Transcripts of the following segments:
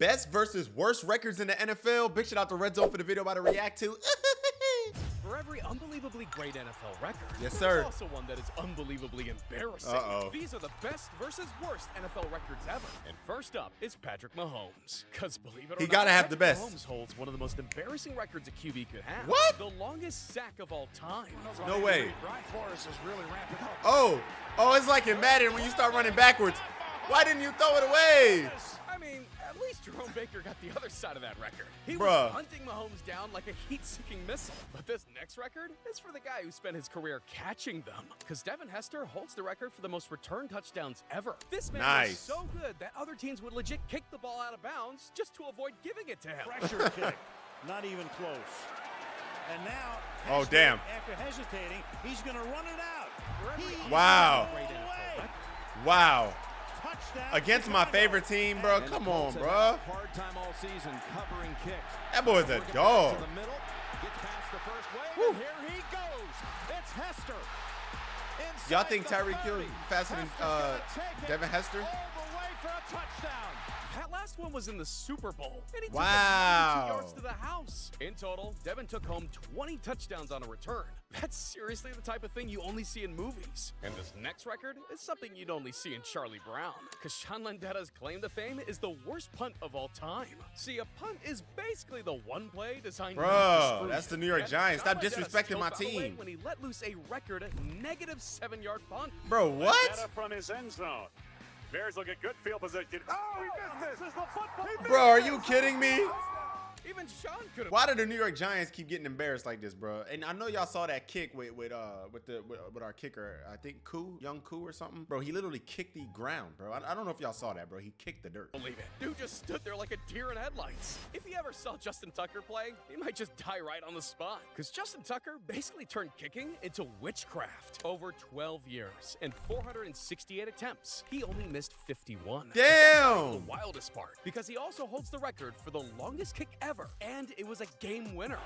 Best versus worst records in the NFL. Big shout out to Red Zone for the video I'm about to react to. For every unbelievably great NFL record, yes, there's sir. also one that is unbelievably embarrassing. These are the best versus worst NFL records ever. And first up is Patrick Mahomes. Because believe it or not, he gotta have the best. Mahomes holds one of the most embarrassing records a QB could have. What? The longest sack of all time. No way. Oh, it's like in Madden when you start running backwards. Why didn't you throw it away? I mean, at least Jerome Baker got the other side of that record. He Bruh. was hunting Mahomes down like a heat-seeking missile. But this next record is for the guy who spent his career catching them. Because Devin Hester holds the record for the most return touchdowns ever. This man was so good that other teams would legit kick the ball out of bounds just to avoid giving it to him. Pressure kick, not even close. And now, oh damn! After hesitating, he's going to run it out. Wow! Wow! Touchdown. Against my favorite team, bro. Come on, bro. Hard time all season covering kicks. That boy's a dog. To the middle, gets past the first wave, and here he goes. It's Hester. Y'all think Tyreek Hill faster than Devin Hester? All the way for a touchdown. That last one was in the Super Bowl, and he took it 92 yards to the house. In total, Devin took home 20 touchdowns on a return. That's seriously the type of thing you only see in movies. And this next record is something you'd only see in Charlie Brown, because Sean Landetta's claim to fame is the worst punt of all time. See, a punt is basically the one play designed to Bro, that's the New York Giants. Stop disrespecting my team. When he let loose a record -7-yard punt. Bro, what? Landetta from his end zone. Bears will get good field position. Oh, he missed this. This is the football. Bro, are you kidding me? Even Sean could have. Why do the New York Giants keep getting embarrassed like this, bro? And I know y'all saw that kick with our kicker. I think Young Koo or something. Bro, he literally kicked the ground, bro. I don't know if y'all saw that, bro. He kicked the dirt. Believe it. Dude just stood there like a deer in headlights. If he ever saw Justin Tucker play, he might just die right on the spot. Because Justin Tucker basically turned kicking into witchcraft. Over 12 years and 468 attempts, he only missed 51. Damn! The wildest part, because he also holds the record for the longest kick ever, and it was a game winner.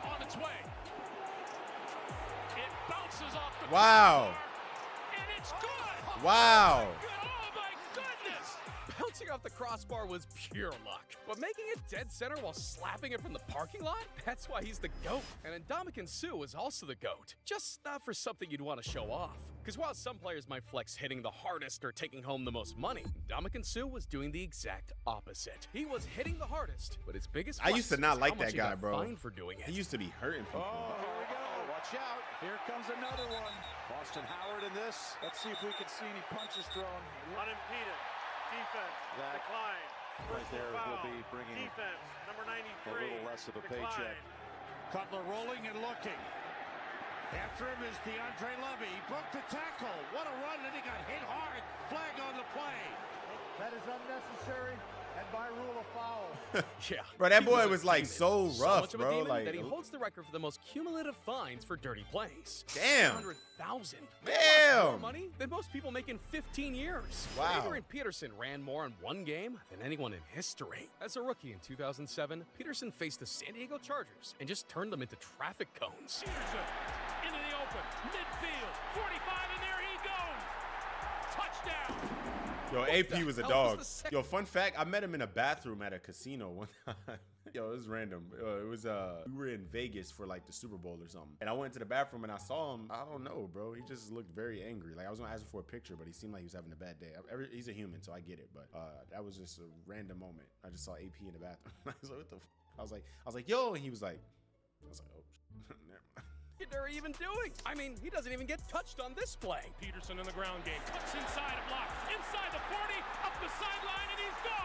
On its way. It bounces off the Wow. and it's good. Wow. Oh my goodness. Bouncing off the crossbar was pure luck. But making it dead center while slapping it from the parking lot? That's why he's the GOAT. And Ndamukong Suh is also the GOAT. Just not for something you'd want to show off. Because while some players might flex hitting the hardest or taking home the most money, Ndamukong Suh was doing the exact opposite. He was hitting the hardest, but his biggest I used to not like that guy, bro. Fined for doing it. He used to be hurting people. Oh, here we go. Watch out. Here comes another one. Boston Howard in this. Let's see if we can see any punches thrown. Unimpeded. Defense. That Decline. right there will be bringing Defense. Number 93. a little less of a Decline. paycheck. Cutler rolling and looking. After him is DeAndre Levy. He broke the tackle. What a run, and he got hit hard. Flag on the play. That is unnecessary, and by rule of foul. Yeah. Bro, that he boy a was like demon. so rough, much of a bro. demon Like, that he holds the record for the most cumulative fines for dirty plays. Damn. 100,000. Damn. More money than most people make in 15 years. Wow. Favre and Peterson ran more in one game than anyone in history. As a rookie in 2007, Peterson faced the San Diego Chargers and just turned them into traffic cones. Peterson into the open. Midfield. 45, and there he goes. Touchdown. Yo, AP was a hell dog. was the Yo, fun fact, I met him in a bathroom at a casino one time. Yo, it was random. It was we were in Vegas for like the Super Bowl or something. And I went to the bathroom and I saw him. I don't know, bro. He just looked very angry. Like I was gonna ask him for a picture, but he seemed like he was having a bad day. He's a human, so I get it. But that was just a random moment. I just saw AP in the bathroom. I was like, what the I was like, yo, and he was like, I was like, oh, never mind. What are you even doing? I mean, he doesn't even get touched on this play. Peterson in the ground game. Cuts inside a block. Inside the 40. Up the sideline, and he's gone.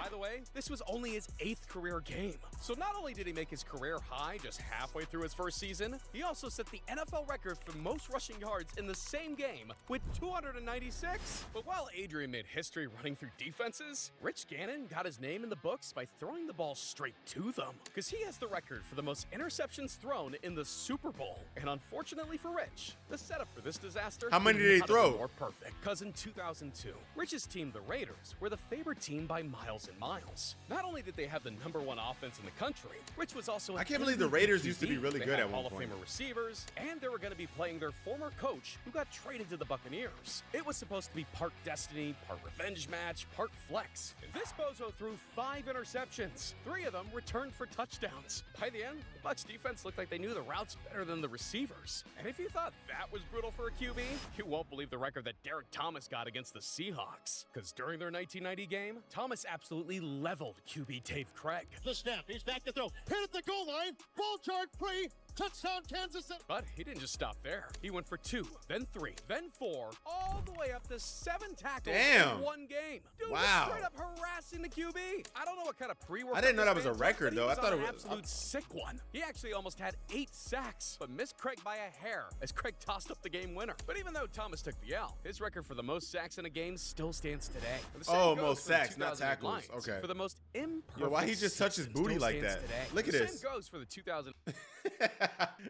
By the way, this was only his 8th career game. So not only did he make his career high just halfway through his first season, he also set the NFL record for most rushing yards in the same game with 296. But while Adrian made history running through defenses, Rich Gannon got his name in the books by throwing the ball straight to them. Because he has the record for the most interceptions thrown in the Super Bowl. And unfortunately for Rich, the setup for this disaster— How many did he throw? More perfect. Because in 2002, Rich's team, the Raiders, were the favorite team by miles and miles. miles. Not only did they have the #1 offense in the country, which was also I can't believe the Raiders used to be really good at one Hall of point. Famer receivers, and they were going to be playing their former coach who got traded to the Buccaneers. It was supposed to be part destiny, part revenge match, part flex. And this bozo threw 5 interceptions. 3 of them returned for touchdowns. By the end, the Bucs defense looked like they knew the routes better than the receivers. And if you thought that was brutal for a QB, you won't believe the record that Derek Thomas got against the Seahawks. Because during their 1990 game, Thomas absolutely leveled QB Dave Craig. The snap, he's back to throw. Hit at the goal line, ball charge free, touchdown Kansas City. But he didn't just stop there. He went for 2, then 3, then 4, all the way up to 7 tackles in one game. Dude was straight up harassing the QB. I don't know what kind of pre-work. I didn't know that was a record, though. I thought it was an absolute sick one. He actually almost had 8 sacks, but missed Craig by a hair as Craig tossed up the game winner. But even though Thomas took the L, his record for the most sacks in a game still stands today. Oh, most sacks, not tackles. Okay. For the most imperfect. Yo, why he just touch his booty like that? Look at this. Same goes for the 2000.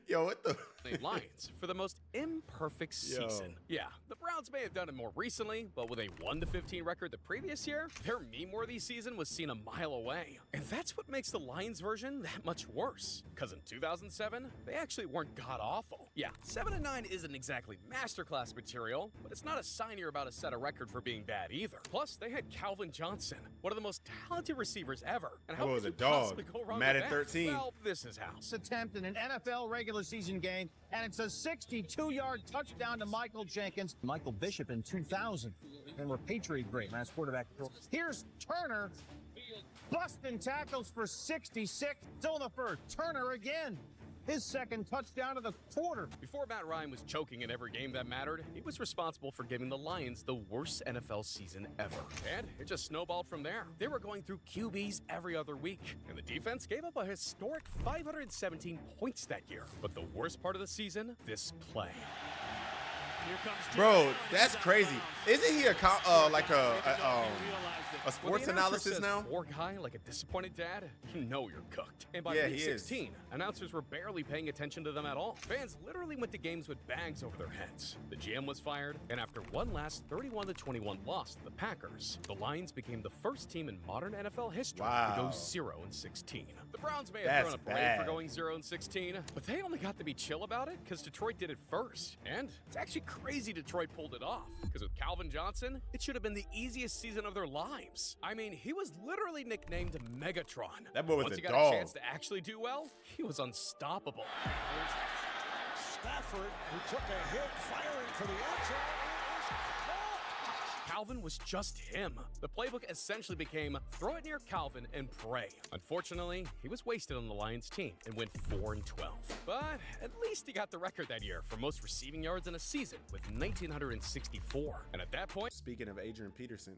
Yo, what the? Lions for the most imperfect season. Yeah, the Browns may have done it more recently, but with a 1-15 record the previous year, their meme-worthy season was seen a mile away. And that's what makes the Lions version that much worse. Because in 2007, they actually weren't god-awful. Yeah, 7-9 isn't exactly masterclass material, but it's not a sign you're about to set a record for being bad either. Plus, they had Calvin Johnson, one of the most talented receivers ever. And how was could a you dog. possibly go wrong Madden with that? 13. Well, this is how. Attempt in an NFL regular season game, and it's a 62-yard touchdown to Michael Jenkins. Michael Bishop in 2000, and repatriate great last quarterback. Here's Turner, busting tackles for 66. Still in the first. Turner again. His second touchdown of the quarter. Before Matt Ryan was choking in every game that mattered, he was responsible for giving the Lions the worst NFL season ever. And it just snowballed from there. They were going through QBs every other week, and the defense gave up a historic 517 points that year. But the worst part of the season, this play. Bro, that's crazy. Isn't he a sports analysis now? Poor guy like a disappointed dad, you know you're cooked. And by Yeah, week he is. 16, announcers were barely paying attention to them at all. Fans literally went to games with bags over their heads. The GM was fired, and after one last 31-21 loss to the Packers, the Lions became the first team in modern NFL history to go 0-16. The Browns may have thrown a parade for going 0-16, but they only got to be chill about it because Detroit did it first. And it's actually crazy Detroit pulled it off, because with Calvin Johnson, it should have been the easiest season of their lives. I mean, he was literally nicknamed Megatron. That boy was Once a he got dog. a chance to actually do well, he was unstoppable. Stafford, who took a hit, firing for the end zone. Calvin was just him. The playbook essentially became throw it near Calvin and pray. Unfortunately, he was wasted on the Lions team and went 4-12. But at least he got the record that year for most receiving yards in a season with 1,964. And at that point, Speaking of Adrian Peterson.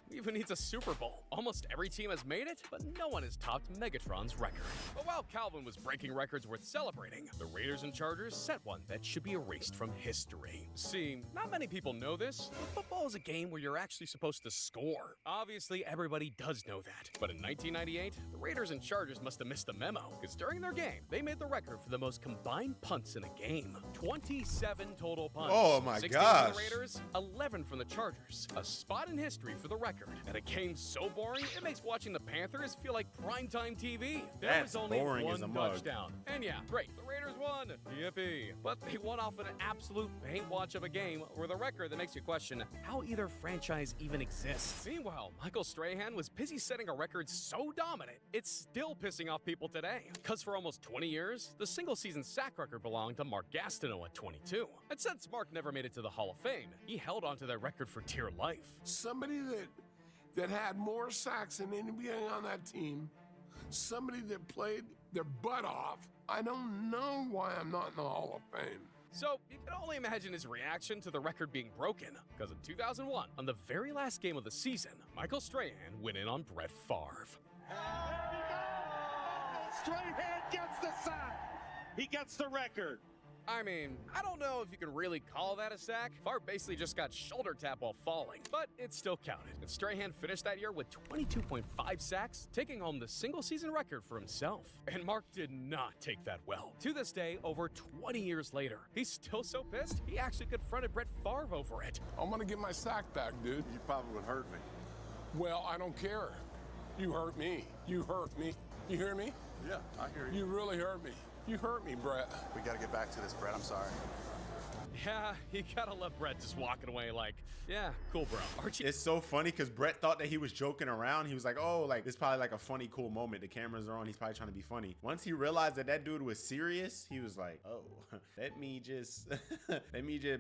he even needs a Super Bowl. Almost every team has made it, but no one has topped Megatron's record. But while Calvin was breaking records worth celebrating, the Raiders and Chargers set one that should be erased from history. See, not many people know this, but football is a game where you're actually supposed to score. Obviously, everybody does know that. But in 1998, the Raiders and Chargers must have missed a memo, because during their game, they made the record for the most combined punts in a game. 27 total punts. Oh my 16 gosh. from the Raiders, 11 from the Chargers. A spot in history for the record. And a game so boring, it makes watching the Panthers feel like primetime TV. There That's was only boring one as a mug. touchdown. And yeah, great, the Raiders won. Yippee. But they won off an absolute paint watch of a game with a record that makes you question how either franchise even exists. Meanwhile, Michael Strahan was busy setting a record so dominant, it's still pissing off people today. Because for almost 20 years, the single-season sack record belonged to Mark Gastineau at 22. And since Mark never made it to the Hall of Fame, he held onto that record for dear life. Somebody that had more sacks than anybody on that team, somebody that played their butt off. I don't know why I'm not in the Hall of Fame. So, you can only imagine his reaction to the record being broken, because in 2001, on the very last game of the season, Michael Strahan went in on Brett Favre. Strahan gets the sack. He gets the record. I mean, I don't know if you can really call that a sack. Favre basically just got shoulder tap while falling, but it still counted. And Strahan finished that year with 22.5 sacks, taking home the single-season record for himself. And Mark did not take that well. To this day, over 20 years later, he's still so pissed, he actually confronted Brett Favre over it. I'm gonna get my sack back, dude. You probably would hurt me. Well, I don't care. You hurt me. You hurt me. You hear me? Yeah, I hear you. You really hurt me. You hurt me, Brett. We got to get back to this, Brett. I'm sorry. Yeah, you gotta love Brett just walking away like, yeah, cool, bro. Archie. It's so funny because Brett thought that he was joking around. He was like, oh, like, it's probably like a funny, cool moment. The cameras are on. He's probably trying to be funny. Once he realized that that dude was serious, he was like, oh, let me just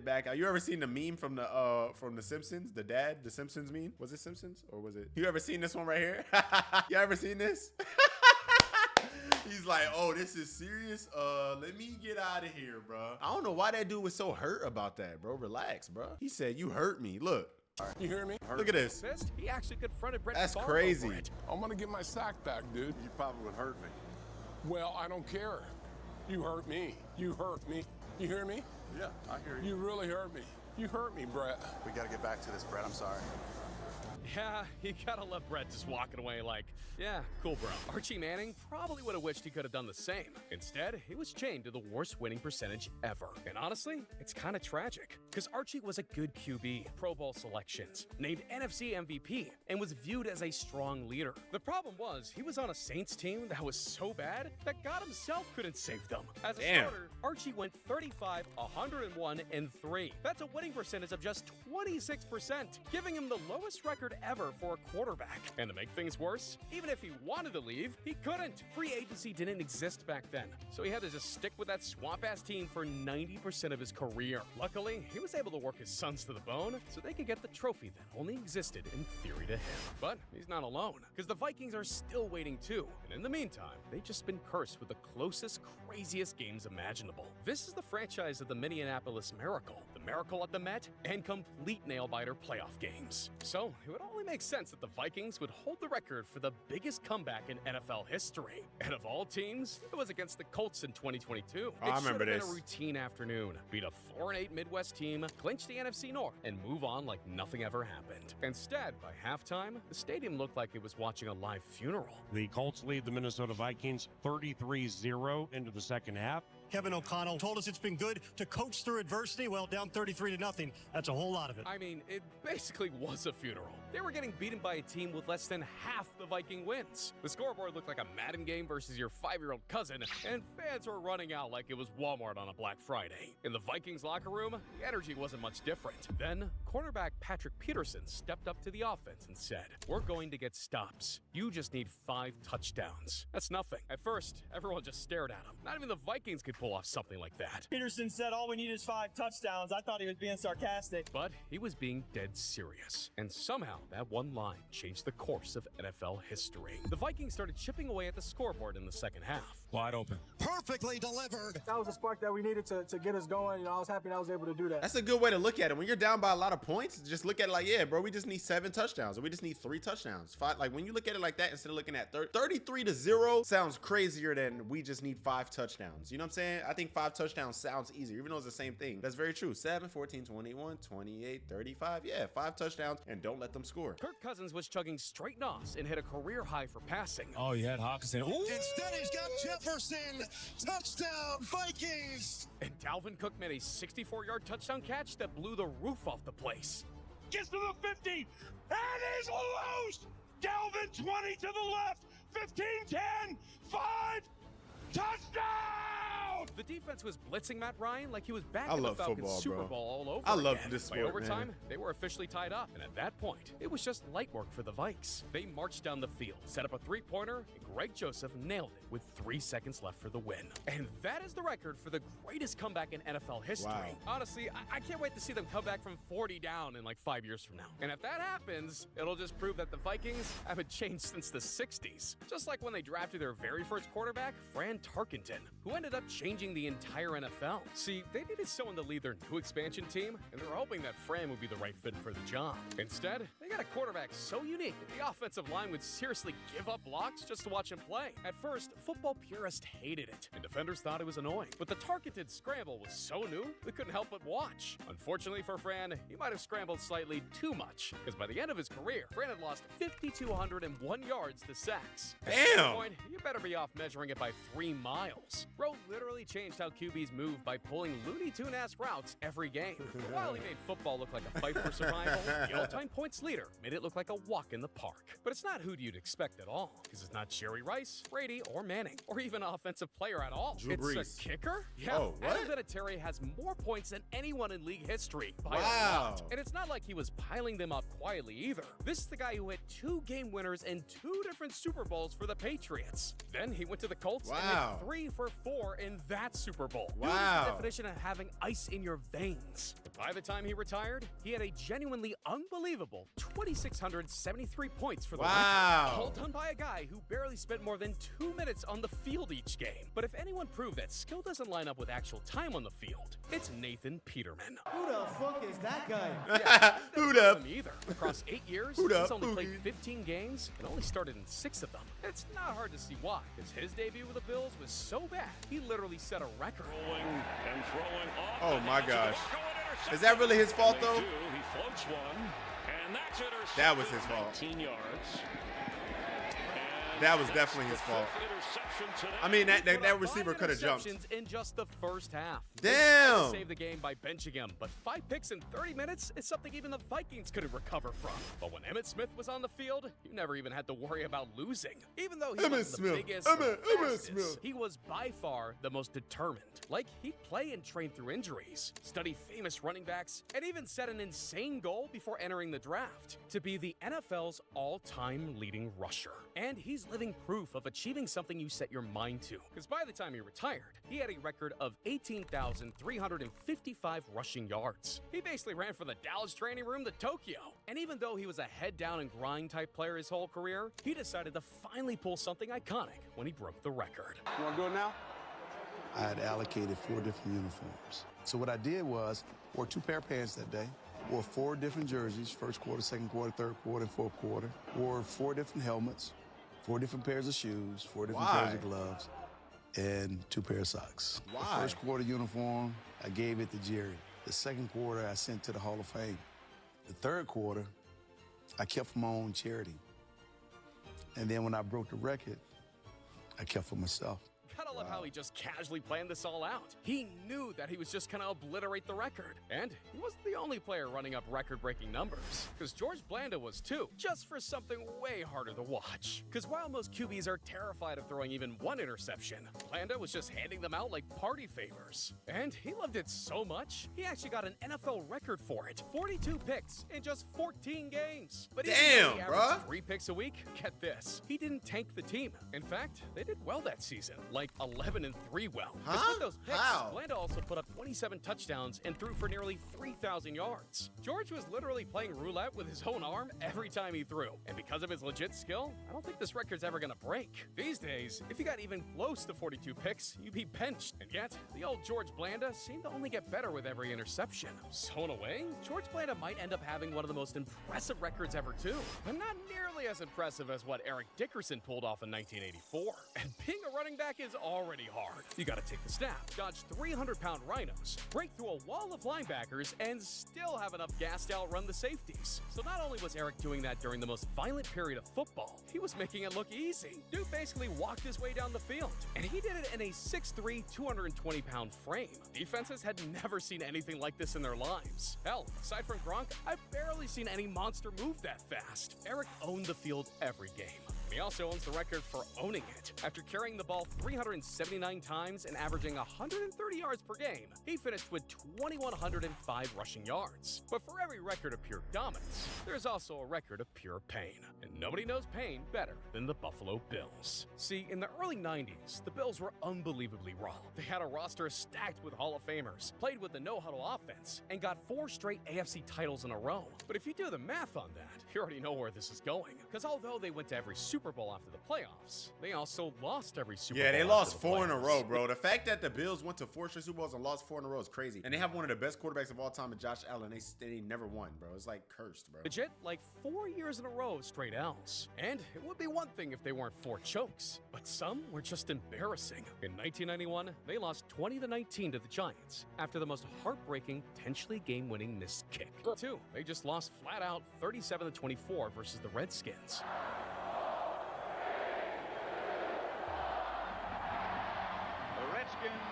back out. You ever seen the meme from the Simpsons? The dad, the Simpsons meme? Was it Simpsons or was it? You ever seen this one right here? You ever seen this? He's like, oh, this is serious? Let me get out of here, bro. I don't know why that dude was so hurt about that, bro. Relax, bro. He said, you hurt me. Look. You hear me? Look at this. He actually confronted Brett. That's Favre crazy. over it. I'm going to get my sack back, dude. You probably would hurt me. Well, I don't care. You hurt me. You hurt me. You hear me? Yeah, I hear you. You really hurt me. You hurt me, Brett. We got to get back to this, Brett. I'm sorry. Yeah, you gotta love Brett just walking away like, yeah, cool, bro. Archie Manning probably would have wished he could have done the same. Instead, he was chained to the worst winning percentage ever. And honestly, it's kind of tragic, because Archie was a good QB, Pro Bowl selections, named NFC MVP, and was viewed as a strong leader. The problem was, he was on a Saints team that was so bad that God himself couldn't save them. As a starter, Archie went 35, 101, and 3. That's a winning percentage of just 26%, giving him the lowest record ever for a quarterback. And to make things worse, even if he wanted to leave, he couldn't. Free agency didn't exist back then, so he had to just stick with that swamp-ass team for 90% of his career. Luckily, he was able to work his sons to the bone so they could get the trophy that only existed in theory to him. But he's not alone, because the Vikings are still waiting too. And in the meantime, they've just been cursed with the closest, craziest games imaginable. This is the franchise of the Minneapolis Miracle, the Miracle at the Met, and complete nail-biter playoff games. So it would only make sense that the Vikings would hold the record for the biggest comeback in NFL history. And of all teams, it was against the Colts in 2022. I remember been this. A routine afternoon. Beat a 4-8 Midwest team, clinch the NFC North, and move on like nothing ever happened. Instead, by halftime, the stadium looked like it was watching a live funeral. The Colts lead the Minnesota Vikings 33-0 into the second half. Kevin O'Connell told us it's been good to coach through adversity. Well, down 33-0, that's a whole lot of it. I mean, it basically was a funeral. They were getting beaten by a team with less than half the Viking wins. The scoreboard looked like a Madden game versus your 5-year-old cousin, and fans were running out like it was Walmart on a Black Friday. In the Vikings locker room, the energy wasn't much different. Then, cornerback Patrick Peterson stepped up to the offense and said, "We're going to get stops. You just need 5 touchdowns." That's nothing. At first, everyone just stared at him. Not even the Vikings could pull off something like that. Peterson said all we need is 5 touchdowns. I thought he was being sarcastic. But he was being dead serious. And somehow, that one line changed the course of NFL history. The Vikings started chipping away at the scoreboard in the second half. Wide open. Perfectly delivered. That was a spark that we needed to get us going. You know, I was happy that I was able to do that. That's a good way to look at it. When you're down by a lot of points, just look at it like, yeah, bro, we just need 7 touchdowns, or we just need 3 touchdowns. 5, like when you look at it like that, instead of looking at 33-0 sounds crazier than we just need 5 touchdowns. You know what I'm saying? I think 5 touchdowns sounds easier, even though it's the same thing. That's very true. 7, 14, 21, 28, 35. Yeah, 5 touchdowns, and don't let them score. Kirk Cousins was chugging straight NOS and hit a career high for passing. Oh, you had Hawkinson. Ooh. Instead, he's got Jefferson. Touchdown, Vikings. And Dalvin Cook made a 64-yard touchdown catch that blew the roof off the place. Gets to the 50, and is loose. Dalvin 20 to the left, 15, 10, 5, touchdown! The defense was blitzing Matt Ryan like he was back I in the love Falcons football, Super bro. Bowl all over I love again. this sport, By overtime, man. they were officially tied up, and at that point, it was just light work for the Vikes. They marched down the field, set up a 3-pointer, and Greg Joseph nailed it with 3 seconds left for the win. And that is the record for the greatest comeback in NFL history. Wow. Honestly, I can't wait to see them come back from 40 down in like 5 years from now. And if that happens, it'll just prove that the Vikings haven't changed since the 60s. Just like when they drafted their very first quarterback, Fran Tarkenton, who ended up changing the entire NFL. See, they needed someone to lead their new expansion team, and they were hoping that Fran would be the right fit for the job. Instead, they got a quarterback so unique that the offensive line would seriously give up blocks just to watch him play. At first, football purists hated it, and defenders thought it was annoying. But the targeted scramble was so new, they couldn't help but watch. Unfortunately for Fran, he might have scrambled slightly too much, because by the end of his career, Fran had lost 5,201 yards to sacks. At that Damn! point, you better be off measuring it by 3 miles. Bro literally changed changed how QBs move by pulling Looney Tune-ass routes every game. While he made football look like a fight for survival, the all-time points leader made it look like a walk in the park. But it's not who you'd expect at all, because it's not Jerry Rice, Brady, or Manning, or even an offensive player at all. Drew Brees. It's a kicker? Yeah, Oh, what? Adam Vinatieri has more points than anyone in league history by a Wow. lot. And it's not like he was piling them up quietly either. This is the guy who hit 2 game winners in 2 different Super Bowls for the Patriots. Then he went to the Colts and Wow. hit 3 for 4 in that Super Bowl. Dude, Wow. it's the definition of having ice in your veins. By the time he retired, he had a genuinely unbelievable 2,673 points for the Wow. record, all done by a guy who barely spent more than 2 minutes on the field each game. But if anyone proved that skill doesn't line up with actual time on the field, it's Nathan Peterman. Who the fuck is that guy? Yeah, Who don't know the- him either. Across 8 years, Who the he's only fuck played is- 15 games and only started in 6 of them. It's not hard to see why, because his debut with the Bills was so bad, he literally set a record. And throwing off. Oh my gosh. Interception. Is that really his fault And they though? do. He floats one, and that's intercepted. That was his fault. 19 yards. And That was that's definitely his the fault. 5th interception today. I mean, Put that up receiver 5 could have jumped. interceptions in just the first half. Damn. They saved the game by benching him, but 5 picks in 30 minutes is something even the Vikings couldn't recover from. But when Emmitt Smith was on the field, you never even had to worry about losing. Even though he Emmitt was the Smith. biggest, Emmitt fastest, Smith. he was by far the most determined. Like, he'd play and train through injuries, study famous running backs, and even set an insane goal before entering the draft to be the NFL's all-time leading rusher. And he's living proof of achieving something you set your mind to. Because by the time he retired, he had a record of 18,355 rushing yards. He basically ran from the Dallas training room to Tokyo. And even though he was a head down and grind type player his whole career, he decided to finally pull something iconic when he broke the record. You want to do it now? I had allocated 4 different uniforms. So what I did was, wore 2 pair of pants that day, wore 4 different jerseys, first quarter, second quarter, third quarter, and fourth quarter, wore 4 different helmets, 4 different pairs of shoes, 4 different pairs of gloves, and 2 pairs of socks. Why? The first quarter uniform, I gave it to Jerry. The second quarter, I sent to the Hall of Fame. The third quarter, I kept for my own charity. And then when I broke the record, I kept for myself. Gotta love how he just casually planned this all out. He knew that he was just gonna obliterate the record. And he wasn't the only player running up record-breaking numbers, because George Blanda was too, just for something way harder to watch. Because while most QBs are terrified of throwing even 1 interception, Blanda was just handing them out like party favors. And he loved it so much, he actually got an NFL record for it. 42 picks in just 14 games. But even though he Damn, averaged bruh. 3 picks a week, get this, he didn't tank the team. In fact, they did well that season, like 11-3 well. 'Cause Huh? with those picks, How? Blanda also put up 27 touchdowns and threw for nearly 3,000 yards. George was literally playing roulette with his own arm every time he threw. And because of his legit skill, I don't think this record's ever gonna break. These days, if you got even close to 42 picks, you'd be benched. And yet, the old George Blanda seemed to only get better with every interception. So in a way, George Blanda might end up having one of the most impressive records ever too. But not nearly as impressive as what Eric Dickerson pulled off in 1984. And being a running back is already hard. You gotta take the snap, dodge 300-pound rhinos, break through a wall of linebackers, and still have enough gas to outrun the safeties. So not only was Eric doing that during the most violent period of football, he was making it look easy. Dude basically walked his way down the field, and he did it in a 6'3", 220-pound frame. Defenses had never seen anything like this in their lives. Hell, aside from Gronk, I've barely seen any monster move that fast. Eric owned the field every game. He also owns the record for owning it. After carrying the ball 379 times and averaging 130 yards per game, he finished with 2,105 rushing yards. But for every record of pure dominance, there's also a record of pure pain. And nobody knows pain better than the Buffalo Bills. See, in the early 90s, the Bills were unbelievably raw. They had a roster stacked with Hall of Famers, played with the no-huddle offense, and got 4 straight AFC titles in a row. But if you do the math on that, you already know where this is going. Because although they went to every Super Bowl after the playoffs, they also lost every Super Bowl. Yeah, they after lost the 4 in a playoffs. row, bro. The fact that the Bills went to 4 straight Super Bowls and lost 4 in a row is crazy. And they have one of the best quarterbacks of all time in Josh Allen. They never won, bro. It's like cursed, bro. Legit, like 4 years in a row of straight L's. And it would be one thing if they weren't 4 chokes, but some were just embarrassing. In 1991, they lost 20-19 to the Giants after the most heartbreaking, potentially game-winning missed kick. 2, they just lost flat out 37-24 versus the Redskins. The Redskins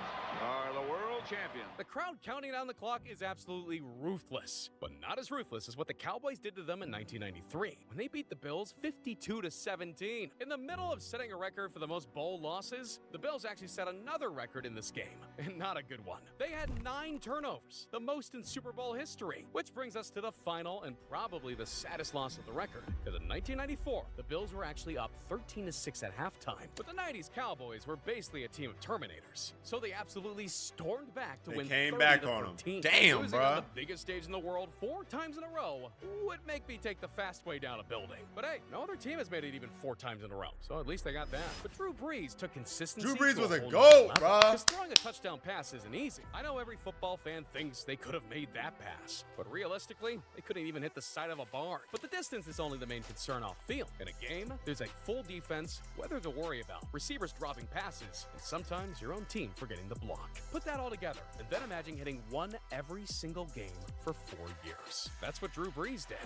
are the world champions. The crowd counting down the clock is absolutely ruthless, but not as ruthless as what the Cowboys did to them in 1993 when they beat the Bills 52-17. In the middle of setting a record for the most bowl losses, the Bills actually set another record in this game, and not a good one. They had 9 turnovers, the most in Super Bowl history, which brings us to the final and probably the saddest loss of the record, because in 1994, the Bills were actually up 13-6 at halftime, but the 90s Cowboys were basically a team of Terminators, so they absolutely stormed back to win 30-13. Damn, Losing bro. on the biggest stage in the world 4 times in a row would make me take the fast way down a building. But hey, no other team has made it even 4 times in a row, so at least they got that. But Drew Brees took consistency. Drew Brees to was a whole GOAT, nother level, bro. because throwing a touchdown pass isn't easy. I know every football fan thinks they could have made that pass, but realistically, they couldn't even hit the side of a barn. But the distance is only the main concern off field. In a game, there's a full defense, weather to worry about, receivers dropping passes, and sometimes your own team forgetting the block. Put that all together, and then imagine hitting one every single game for 4 years. That's what Drew Brees did.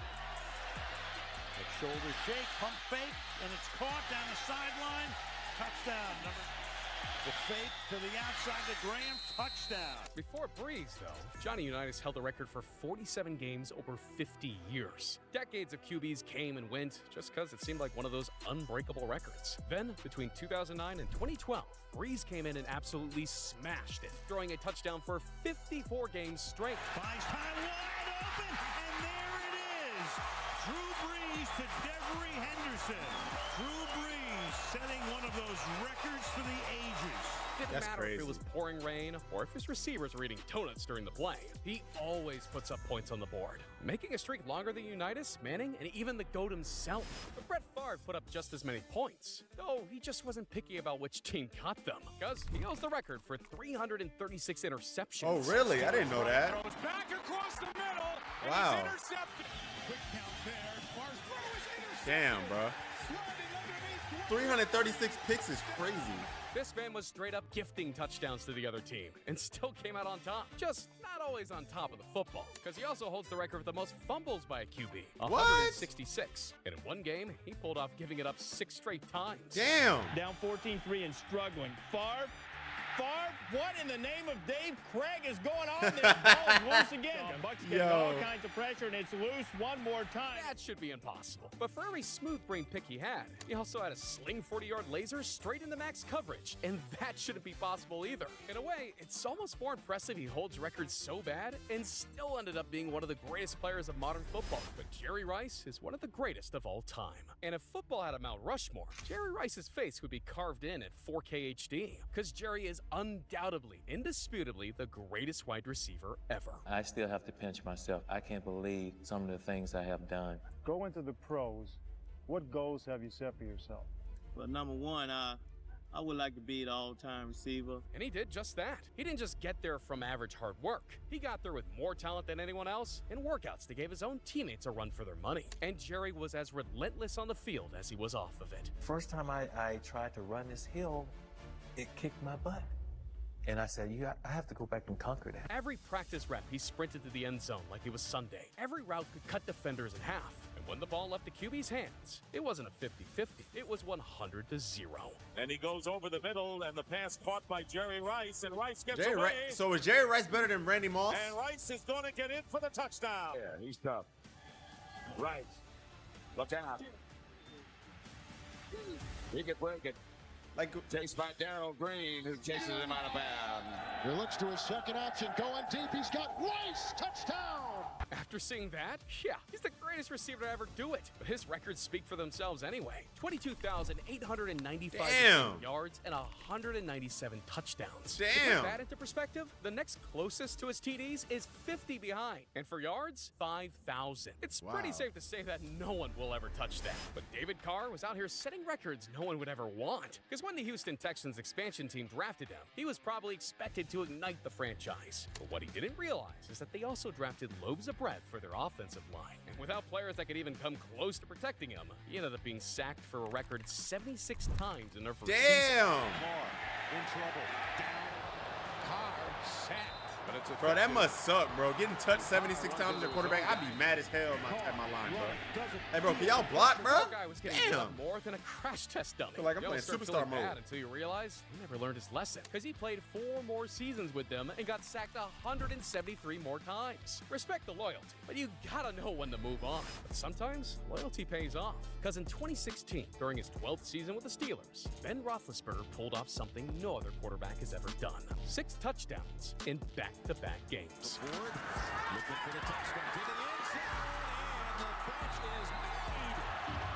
The shoulder shake, pump fake, and it's caught down the sideline. Touchdown. The fake to the outside to Graham. Touchdown. Before Brees, though, Johnny Unitas held the record for 47 games over 50 years. Decades of QBs came and went just because it seemed like one of those unbreakable records. Then, between 2009 and 2012, Brees came in and absolutely smashed it, throwing a touchdown for 54 games straight. Finds time wide open, and there it is. Drew Brees to Devery Henderson. Drew Brees setting one of those records for the ages. Didn't matter if it was pouring rain or if his receivers were eating donuts during the play. He always puts up points on the board, making a streak longer than Unitas, Manning, and even the GOAT himself. But Brett Favre put up just as many points, though he just wasn't picky about which team got them, because he holds the record for 336 interceptions. Oh, really? I didn't know that. Throws back across the middle. And Wow. he's intercepted. Quick count there. Favre's throw is intercepted. Damn, bro. 336 picks is crazy. This man was straight up gifting touchdowns to the other team and still came out on top. Just not always on top of the football, because he also holds the record for the most fumbles by a QB. 166. And in one game, he pulled off giving it up 6 straight times. Damn. Down 14-3 and struggling. Favre, what in the name of Dave Craig is going on there? Ball's loose again. The Bucs getting all kinds of pressure, and it's loose one more time. That should be impossible. But for every smooth brain pick he also had a sling 40-yard laser straight into Mack's coverage, and that shouldn't be possible either. In a way, it's almost more impressive he holds records so bad and still ended up being one of the greatest players of modern football. But Jerry Rice is one of the greatest of all time. And if football had a Mount Rushmore, Jerry Rice's face would be carved in at 4K HD, because Jerry is undoubtedly, indisputably, the greatest wide receiver ever. I still have to pinch myself. I can't believe some of the things I have done. Go into the pros. What goals have you set for yourself? Well, number one, I would like to be the all-time receiver. And he did just that. He didn't just get there from average hard work. He got there with more talent than anyone else and workouts that gave his own teammates a run for their money. And Jerry was as relentless on the field as he was off of it. First time I tried to run this hill, it kicked my butt. And I said, I have to go back and conquer that. Every practice rep, he sprinted to the end zone like it was Sunday. Every route could cut defenders in half. And when the ball left the QB's hands, it wasn't a 50-50. It was 100-0. And he goes over the middle, and the pass caught by Jerry Rice, and Rice gets away. So is Jerry Rice better than Randy Moss? And Rice is going to get in for the touchdown. Yeah, he's tough. Rice, look out. He can break it. Like chased by Darrell Green, who chases him out of bounds. He looks to his second option, going deep. He's got Rice, touchdown. After seeing that, yeah, he's the greatest receiver to ever do it. But his records speak for themselves anyway. 22,895 yards and 197 touchdowns. Damn. To put that into perspective, the next closest to his TDs is 50 behind. And for yards, 5,000. It's pretty safe to say that no one will ever touch that. But David Carr was out here setting records no one would ever want. Because when the Houston Texans expansion team drafted him, he was probably expected to ignite the franchise. But what he didn't realize is that they also drafted loaves of bread for their offensive line. And without players that could even come close to protecting him, he ended up being sacked for a record 76 times in their first season. Carr in trouble. Down. Carr sacked. but it's Bro, that must suck, bro. Getting touched 76 times as a quarterback, I'd be mad as hell at my line, bro. Hey, bro, can y'all block, bro? Guy was getting Damn. more than a crash test dummy. Feel like I'm playing superstar mode. Until you realize he never learned his lesson, because he played 4 more seasons with them and got sacked 173 more times. Respect the loyalty, but you gotta know when to move on. But sometimes loyalty pays off, because in 2016, during his 12th season with the Steelers, Ben Roethlisberger pulled off something no other quarterback has ever done: 6 touchdowns in back-to-back games. Looking for the touchdown to the end zone, and the catch is made.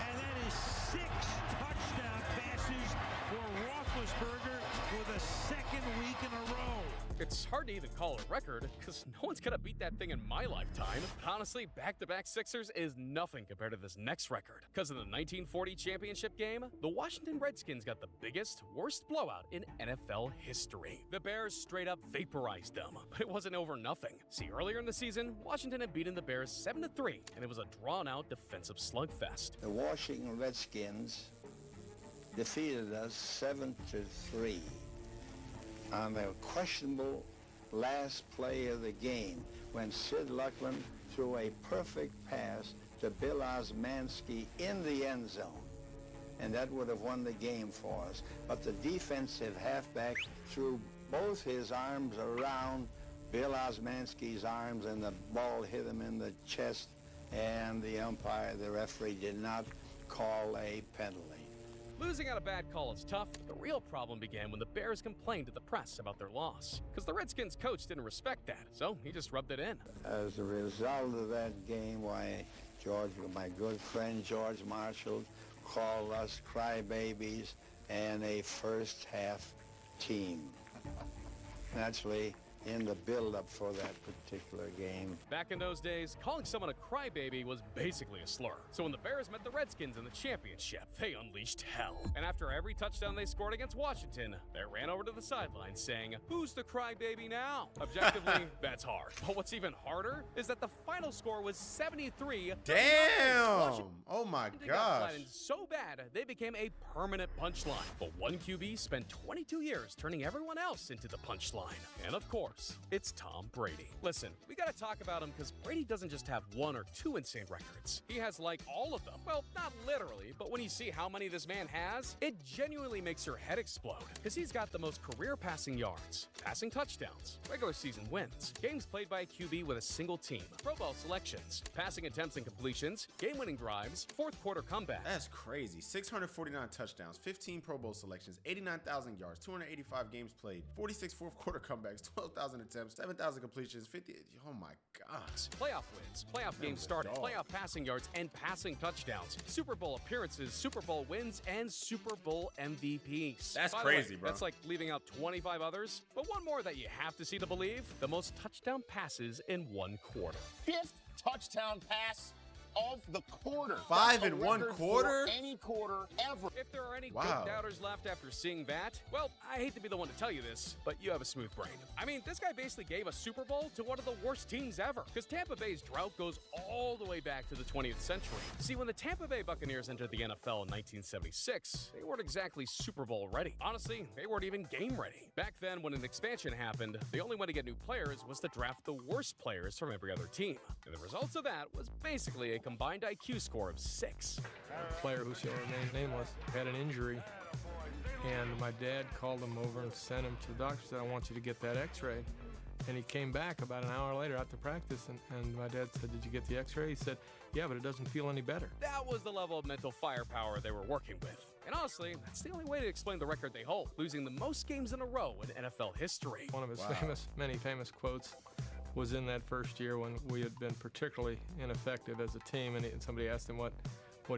And that is 6 touchdown passes for Roethlisberger for the 2nd week in a row. It's hard to even call a record, because no one's gonna beat that thing in my lifetime. But honestly, back-to-back Sixers is nothing compared to this next record. Because in the 1940 championship game, the Washington Redskins got the biggest, worst blowout in NFL history. The Bears straight up vaporized them, but it wasn't over nothing. See, earlier in the season, Washington had beaten the Bears 7-3, and it was a drawn-out defensive slugfest. The Washington Redskins defeated us 7-3 on the questionable last play of the game when Sid Luckman threw a perfect pass to Bill Osmanski in the end zone. And that would have won the game for us. But the defensive halfback threw both his arms around Bill Osmanski's arms, and the ball hit him in the chest, and the umpire, the referee, did not call a penalty. Losing on a bad call is tough, but the real problem began when the Bears complained to the press about their loss. Because the Redskins coach didn't respect that, so he just rubbed it in. As a result of that game, why, George, my good friend George Marshall, called us crybabies and a first-half team. Naturally, in the build-up for that particular game. Back in those days, calling someone a crybaby was basically a slur. So when the Bears met the Redskins in the championship, they unleashed hell. And after every touchdown they scored against Washington, they ran over to the sideline saying, "Who's the crybaby now?" Objectively, that's hard. But what's even harder is that the final score was 73. Damn! Oh my Got gosh. flattened so bad, they became a permanent punchline. But one QB spent 22 years turning everyone else into the punchline. And of course, it's Tom Brady. Listen, we gotta talk about him because Brady doesn't just have 1 or 2 insane records. He has like all of them. Well, not literally, but when you see how many this man has, it genuinely makes your head explode. Because he's got the most career passing yards, passing touchdowns, regular season wins, games played by a QB with a single team, Pro Bowl selections, passing attempts and completions, game-winning drives, 4th quarter comebacks. That's crazy. 649 touchdowns, 15 Pro Bowl selections, 89,000 yards, 285 games played, 46 4th quarter comebacks, 12,000 attempts, 7,000 completions, 50. Oh my gosh. Playoff wins, playoff games started, playoff passing yards, and passing touchdowns, Super Bowl appearances, Super Bowl wins, and Super Bowl MVPs. That's By the way, crazy, bro. That's like leaving out 25 others. But one more that you have to see to believe: the most touchdown passes in 1 quarter. 5th touchdown pass of the quarter. 5 in 1 quarter? Any quarter ever. If there are any Wow. big doubters left after seeing that, well, I hate to be the one to tell you this, but you have a smooth brain. I mean, this guy basically gave a Super Bowl to one of the worst teams ever, because Tampa Bay's drought goes all the way back to the 20th century. See, when the Tampa Bay Buccaneers entered the NFL in 1976, they weren't exactly Super Bowl ready. Honestly, they weren't even game ready. Back then, when an expansion happened, the only way to get new players was to draft the worst players from every other team. And the results of that was basically a combined IQ score of 6. A player who shall remain nameless had an injury, and my dad called him over and sent him to the doctor, said, "I want you to get that x-ray." And he came back about an hour later out to practice, and my dad said, "Did you get the x-ray?" He said, "Yeah, but it doesn't feel any better." That was the level of mental firepower they were working with. And honestly, that's the only way to explain the record they hold, losing the most games in a row in NFL history. One of his many famous quotes was in that first year when we had been particularly ineffective as a team, and somebody asked him, what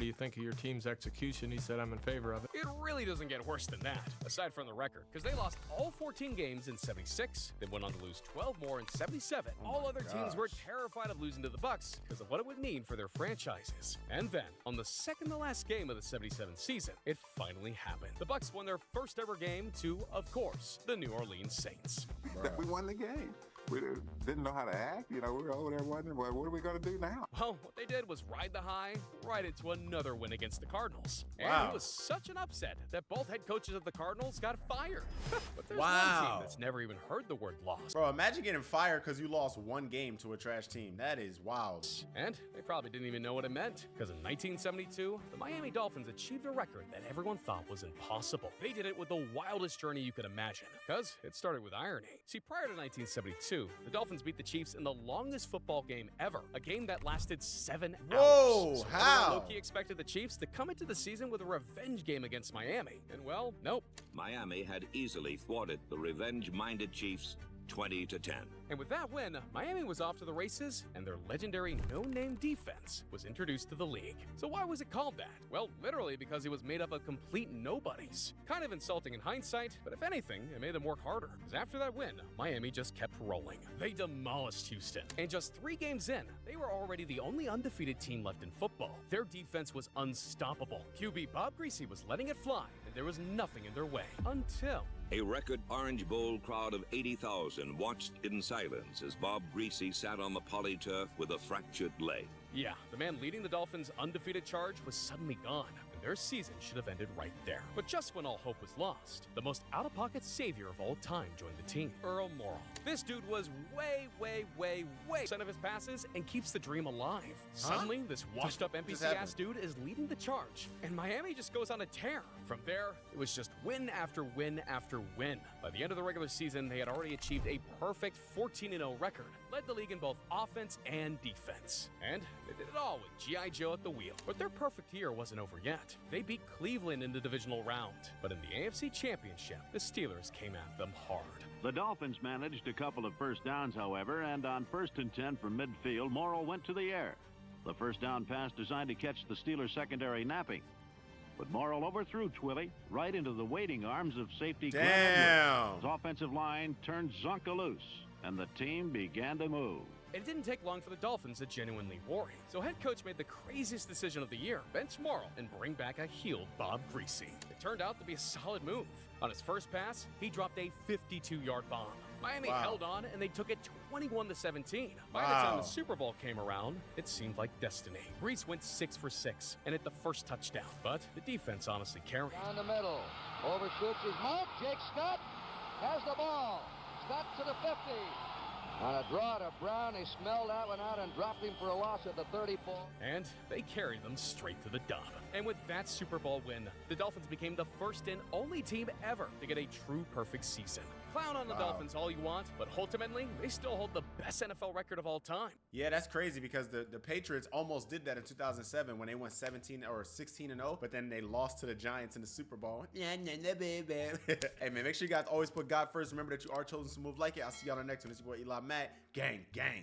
do you think of your team's execution? He said, "I'm in favor of it." It really doesn't get worse than that, aside from the record, because they lost all 14 games in 76, they went on to lose 12 more in 77. All other teams were terrified of losing to the Bucs because of what it would mean for their franchises. And then, on the second to last game of the 77 season, it finally happened. The Bucs won their first ever game to, of course, the New Orleans Saints. We won the game. We didn't know how to act. You know, we were over there wondering, well, what are we going to do now? Well, what they did was ride the high right into another win against the Cardinals. And Wow. it was such an upset that both head coaches of the Cardinals got fired. But there's one Wow. team that's never even heard the word loss. Bro, imagine getting fired because you lost one game to a trash team. That is wild. And they probably didn't even know what it meant, because in 1972, the Miami Dolphins achieved a record that everyone thought was impossible. They did it with the wildest journey you could imagine, because it started with irony. See, prior to 1972, the Dolphins beat the Chiefs in the longest football game ever, a game that lasted 7 hours. Whoa, So how? everyone low-key expected the Chiefs to come into the season with a revenge game against Miami, and well, nope. Miami had easily thwarted the revenge-minded Chiefs 20-10. And with that win, Miami was off to the races, and their legendary no-name defense was introduced to the league. So why was it called that? Well, literally because it was made up of complete nobodies. Kind of insulting in hindsight, but if anything, it made them work harder. Because after that win, Miami just kept rolling. They demolished Houston. And just 3 games in, they were already the only undefeated team left in football. Their defense was unstoppable. QB Bob Greasy was letting it fly, and there was nothing in their way. Until... A record Orange Bowl crowd of 80,000 watched in silence as Bob Greasy sat on the polyturf with a fractured leg. Yeah, the man leading the Dolphins' undefeated charge was suddenly gone, and their season should have ended right there. But just when all hope was lost, the most out-of-pocket savior of all time joined the team, Earl Morrall. This dude was way % of his passes and keeps the dream alive. Suddenly, this washed-up NPC-ass dude is leading the charge, and Miami just goes on a tear. From there, it was just win after win after win. By the end of the regular season, they had already achieved a perfect 14-0 record, led the league in both offense and defense. And they did it all with G.I. Joe at the wheel. But their perfect year wasn't over yet. They beat Cleveland in the divisional round. But in the AFC Championship, the Steelers came at them hard. The Dolphins managed a couple of first downs, however, and on 1st and 10 from midfield, Morrall went to the air. The first down pass designed to catch the Steelers secondary napping. But Morrall overthrew Twilly right into the waiting arms of safety. Damn. His offensive line turned Zonka loose, and the team began to move. It didn't take long for the Dolphins to genuinely worry. So head coach made the craziest decision of the year, bench Morrall and bring back a healed Bob Greasy. It turned out to be a solid move. On his first pass, he dropped a 52-yard bomb. Miami held on, and they took it 21-17. By the time the Super Bowl came around, it seemed like destiny. Brees went 6 for 6 and hit the first touchdown. But the defense honestly carried. Down the middle. Overshoots his mark. Jake Scott has the ball. Scott to the 50. On a draw to Brown, they smelled that one out and dropped him for a loss at the 34. And they carried them straight to the dub. And with that Super Bowl win, the Dolphins became the first and only team ever to get a true perfect season. Clown on the Dolphins all you want, but ultimately, they still hold the best NFL record of all time. Yeah, that's crazy because the Patriots almost did that in 2007 when they went 16-0, but then they lost to the Giants in the Super Bowl. Hey, man, make sure you guys always put God first. Remember that you are chosen to move like it. I'll see you on the next one. It's your boy Eli Mack. Gang, gang.